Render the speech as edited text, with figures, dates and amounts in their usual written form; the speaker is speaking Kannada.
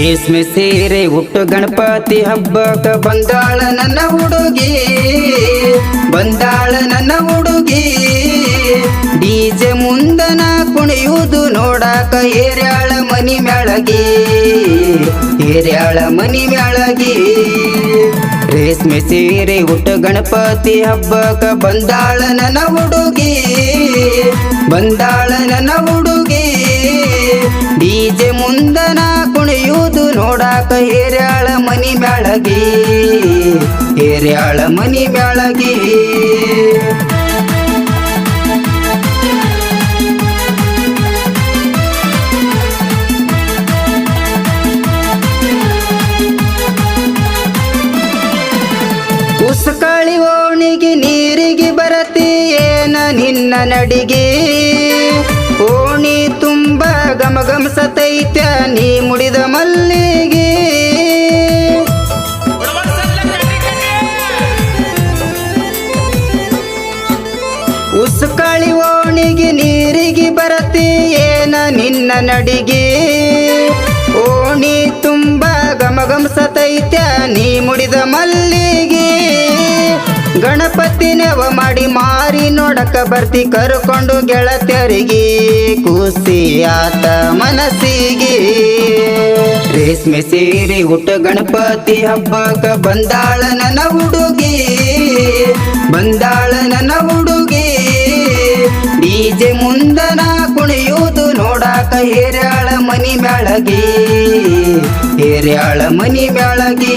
ರೇಷ್ಮೆ ಸೀರೆ ಉಟ್ಟು ಗಣಪತಿ ಹಬ್ಬಕ್ಕ ಬಂದಾಳ ನನ್ನ ಹುಡುಗಿ, ಬಂದಾಳ ನನ್ನ ಹುಡುಗಿ. ಡಿಜೆ ಮುಂದನ ಕುಣಿಯುವುದು ನೋಡಾಕ ಏರ್ಯಾಳ ಮನಿ ಮ್ಯಾಳಗಿ, ಏರ್ಯಾಳ ಮನಿ ಮ್ಯಾಳಗಿ. ರೇಷ್ಮೆ ಸೀರೆ ಉಟ್ಟು ಗಣಪತಿ ಹಬ್ಬಕ್ಕ ಬಂದಾಳ ನನ್ನ ಹುಡುಗಿ, ಬಂದಾಳ ನನ್ನ ಹುಡುಗಿ. ಡಿಜೆ ಮುಂದನ ಕುಣಿಯುವುದು ನೋಡಾಕ ಏರ್ಯಾಳ ಮನಿ ಮ್ಯಾಳಗಿ, ಏರ್ಯಾಳ ಮನಿ ಮ್ಯಾಳಗಿ. ಉಸಕಾಳಿ ಓಣಿಗೆ ನೀರಿಗೆ ಬರತಿ ಏನ ನಿನ್ನ ನಡಿಗೆ, ಓಣಿ ತುಂಬ ಗಮಗಮಸತೈತ್ಯ ನೀ ಮುಡಿದ ಮಲ್ಲಿಗೆ. ಉಸಕಾಳಿ ಓಣಿಗೆ ನೀರಿಗೆ ಬರತಿ ಏನ ನಿನ್ನ ನಡಿಗೆ, ಓಣಿ ತುಂಬ ಗಮಗಮಸತೈತ್ಯ ನೀ ಮುಡಿದ ಮಲ್ಲಿಗೆ. ಗಣಪತಿ ನೆವ ಮಾಡಿ ಮಾರಿ ನೋಡಕ ಬರ್ತಿ ಕರ್ಕೊಂಡು ಗೆಳತಿಯರಿಗೆ, ಖುಷಿ ಆತ ಮನಸ್ಸಿಗೆ. ರೇಷ್ಮೆ ಸೀರೆ ಉಟ್ಟು ಗಣಪತಿ ಹಬ್ಬಕ್ಕ ಬಂದಾಳ ನನ್ನ ಹುಡುಗಿ, ಬಂದಾಳ ನನ್ನ ಹುಡುಗಿ. ಡಿಜೆ ಮುಂದನ ಕುಣಿಯುವುದು ನೋಡಾಕ ಏರ್ಯಾಳ ಮನಿ ಮ್ಯಾಳಗಿ, ಏರ್ಯಾಳ ಮನಿ ಮ್ಯಾಳಗಿ.